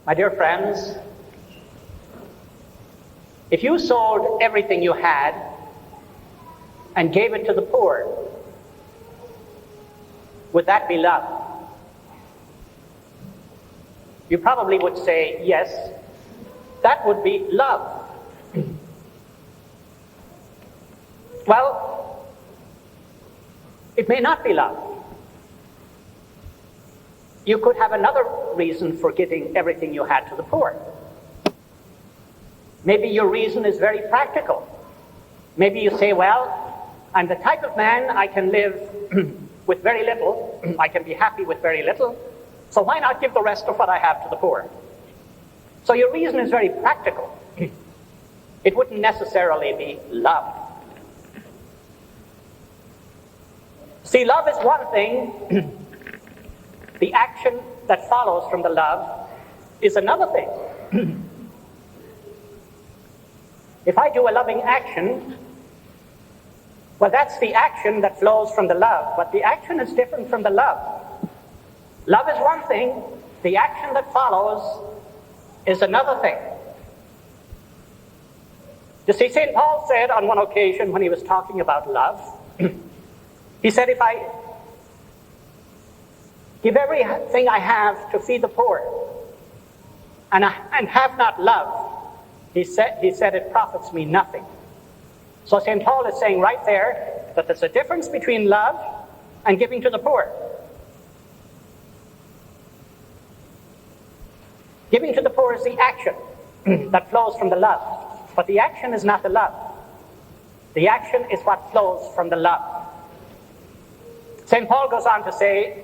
My dear friends, if you sold everything you had and gave it to the poor, would that be love? You probably would say, yes, that would be love. Well, it may not be love. You could have another reason for giving everything you had to the poor. Maybe your reason is very practical. Maybe you say, well, I'm the type of man I can live with very little. I can be happy with very little. So why not give the rest of what I have to the poor? So your reason is very practical. It wouldn't necessarily be love. See, love is one thing. The action that follows from the love is another thing. If I do a loving action, well, that's the action that flows from the love, but the action is different from the love. Love is one thing, the action that follows is another thing. You see, St. Paul said on one occasion when he was talking about love, he said, if I give everything I have to feed the poor and have not love, he said it profits me nothing. So St. Paul is saying right there that there's a difference between love and giving to the poor. Giving to the poor is the action that flows from the love, but the action is not the love. The action is what flows from the love. St. Paul goes on to say,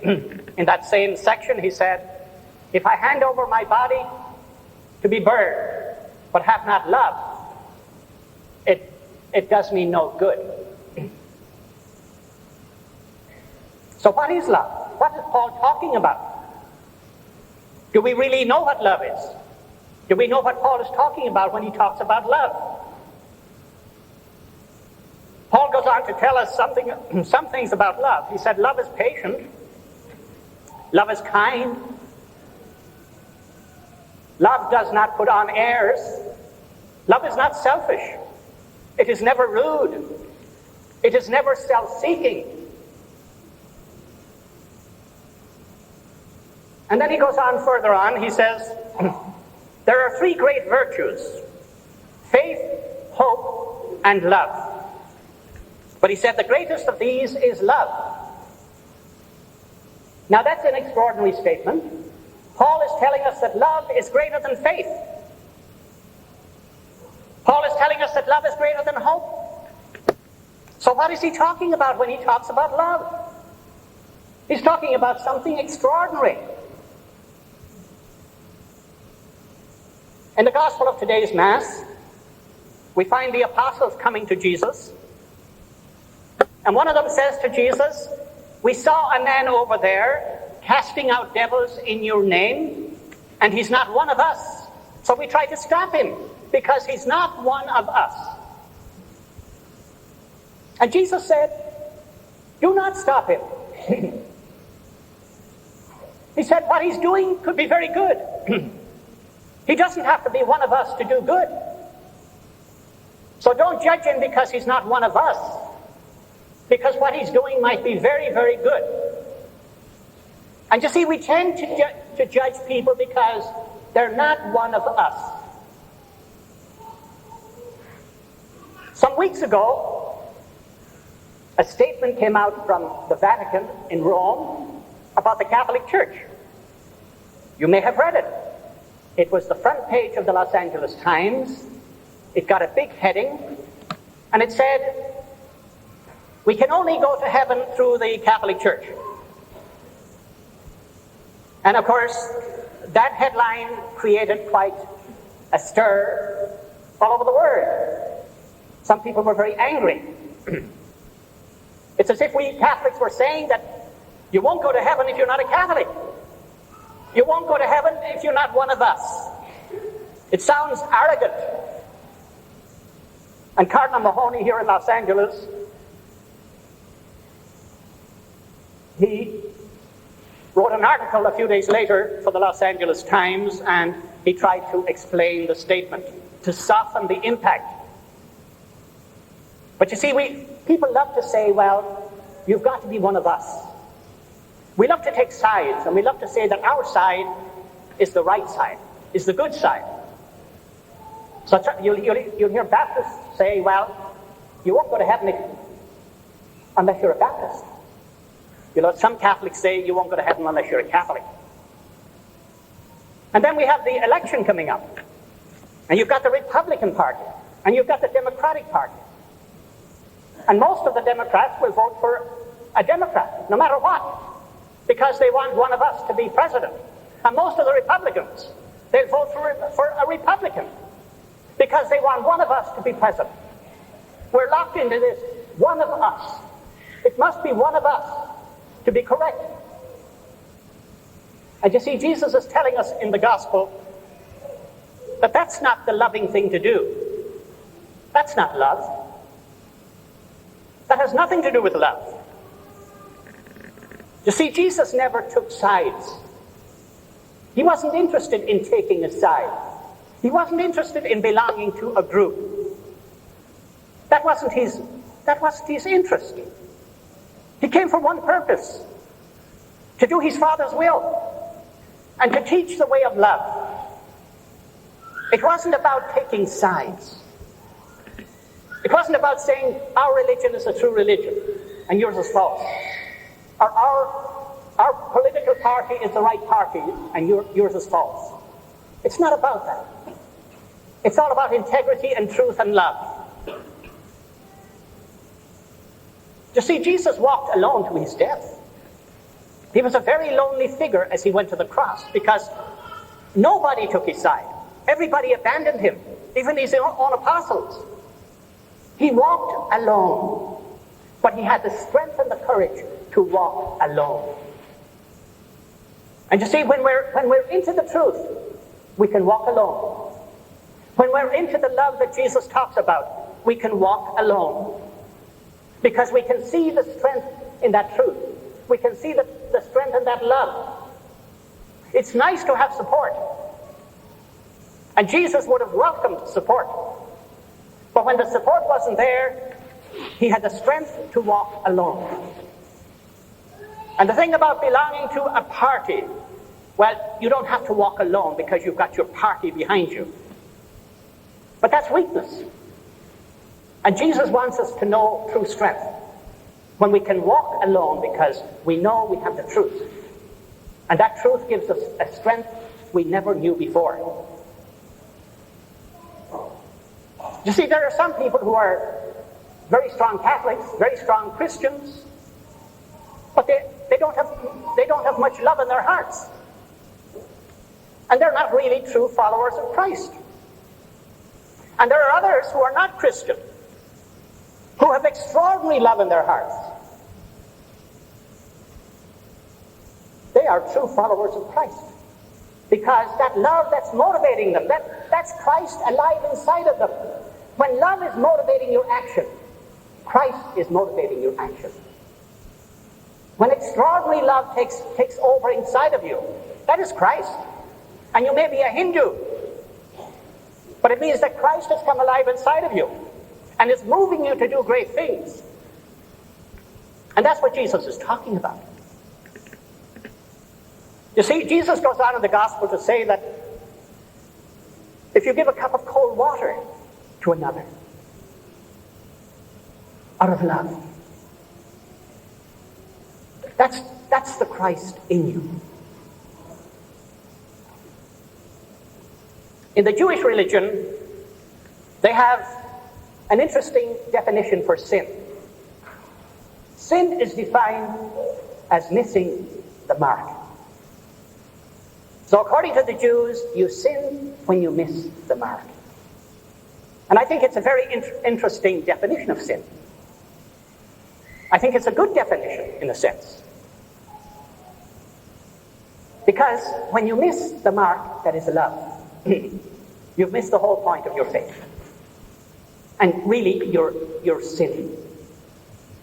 in that same section, he said, if I hand over my body to be burned, but have not love, it does me no good. So what is love? What is Paul talking about? Do we really know what love is? Do we know what Paul is talking about when he talks about love? Paul goes on to tell us some things about love. He said love is patient. Love is kind. Love does not put on airs. Love is not selfish. It is never rude. It is never self-seeking. And then he goes on further on. He says, there are three great virtues: faith, hope, and love. But he said the greatest of these is love. Now that's an extraordinary statement. Paul is telling us that love is greater than faith. Paul is telling us that love is greater than hope. So what is he talking about when he talks about love? He's talking about something extraordinary. In the Gospel of today's Mass, we find the apostles coming to Jesus. And one of them says to Jesus, we saw a man over there casting out devils in your name, and he's not one of us. So we tried to stop him because he's not one of us. And Jesus said, do not stop him. He said what he's doing could be very good. He doesn't have to be one of us to do good. So don't judge him because he's not one of us, because what he's doing might be very, very good. And you see, we tend to judge people because they're not one of us. Some weeks ago, a statement came out from the Vatican in Rome about the Catholic Church. You may have read it. It was the front page of the Los Angeles Times. It got a big heading, and it said, we can only go to heaven through the Catholic Church. And of course, that headline created quite a stir all over the world. Some people were very angry. It's as if we Catholics were saying that you won't go to heaven if you're not a Catholic. You won't go to heaven if you're not one of us. It sounds arrogant. And Cardinal Mahoney here in Los Angeles, he wrote an article a few days later for the Los Angeles Times, and he tried to explain the statement, to soften the impact. But you see, people love to say, well, you've got to be one of us. We love to take sides, and we love to say that our side is the right side, is the good side. So you'll hear Baptists say, well, you won't go to heaven unless you're a Baptist. You know, some Catholics say you won't go to heaven unless you're a Catholic. And then we have the election coming up. And you've got the Republican Party. And you've got the Democratic Party. And most of the Democrats will vote for a Democrat, no matter what, because they want one of us to be president. And most of the Republicans, they'll vote for a Republican, because they want one of us to be president. We're locked into this, one of us. It must be one of us to be correct. And you see, Jesus is telling us in the gospel that that's not the loving thing to do. That's not love. That has nothing to do with love. You see, Jesus never took sides. He wasn't interested in taking a side. He wasn't interested in belonging to a group. That wasn't his interest. He came for one purpose: to do his Father's will and to teach the way of love. It wasn't about taking sides. It wasn't about saying our religion is a true religion and yours is false. Or our political party is the right party and yours is false. It's not about that. It's all about integrity and truth and love. You see, Jesus walked alone to his death. He was a very lonely figure as he went to the cross, because nobody took his side. Everybody abandoned him, even his own apostles. He walked alone, but he had the strength and the courage to walk alone. And you see, when we're into the truth, we can walk alone. When we're into the love that Jesus talks about, we can walk alone. Because we can see the strength in that truth. We can see the strength in that love. It's nice to have support. And Jesus would have welcomed support. But when the support wasn't there, he had the strength to walk alone. And the thing about belonging to a party, well, you don't have to walk alone because you've got your party behind you. But that's weakness. And Jesus wants us to know true strength, when we can walk alone because we know we have the truth. And that truth gives us a strength we never knew before. You see, there are some people who are very strong Catholics, very strong Christians, but they don't have much love in their hearts. And they're not really true followers of Christ. And there are others who are not Christian, who have extraordinary love in their hearts. They are true followers of Christ, because that love that's motivating them, that's Christ alive inside of them. When love is motivating your action, Christ is motivating your action. When extraordinary love takes over inside of you, that is Christ. And you may be a Hindu, but it means that Christ has come alive inside of you and is moving you to do great things. And that's what Jesus is talking about. You see, Jesus goes on in the gospel to say that if you give a cup of cold water to another out of love, that's the Christ in you. In the Jewish religion, they have an interesting definition for sin. Sin is defined as missing the mark. So according to the Jews, you sin when you miss the mark. And I think it's a very interesting definition of sin. I think it's a good definition, in a sense. Because when you miss the mark that is love, you've missed the whole point of your faith. And really, you're sinning.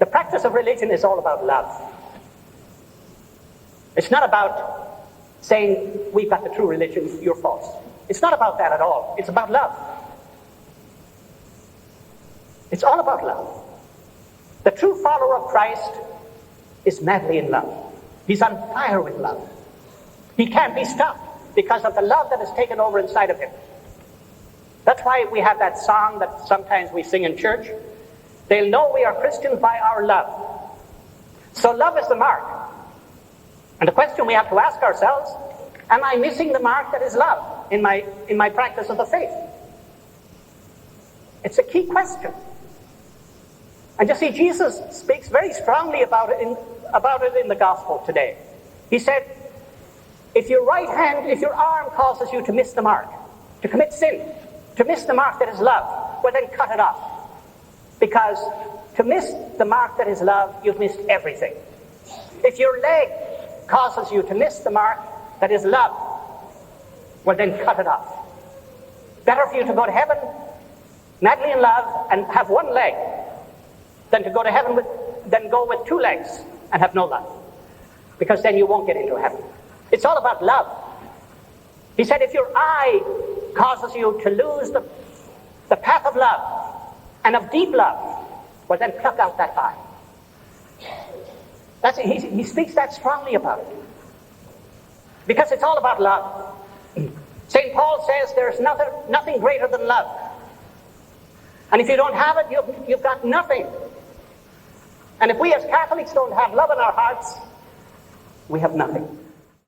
The practice of religion is all about love. It's not about saying, we've got the true religion, you're false. It's not about that at all. It's about love. It's all about love. The true follower of Christ is madly in love. He's on fire with love. He can't be stopped because of the love that has taken over inside of him. That's why we have that song that sometimes we sing in church. They'll know we are Christians by our love. So love is the mark. And the question we have to ask ourselves, am I missing the mark that is love in my practice of the faith? It's a key question. And you see, Jesus speaks very strongly about it in the gospel today. He said, if your arm causes you to miss the mark, to commit sin, to miss the mark that is love, well then cut it off. Because to miss the mark that is love, you've missed everything. If your leg causes you to miss the mark that is love, well then cut it off. Better for you to go to heaven madly in love and have one leg than to go to heaven go with two legs and have no love. Because then you won't get into heaven. It's all about love. He said if your eye causes you to lose the path of love and of deep love, well then pluck out that eye. He speaks that strongly about it. Because it's all about love. St. Paul says there's nothing greater than love. And if you don't have it, you've got nothing. And if we as Catholics don't have love in our hearts, we have nothing.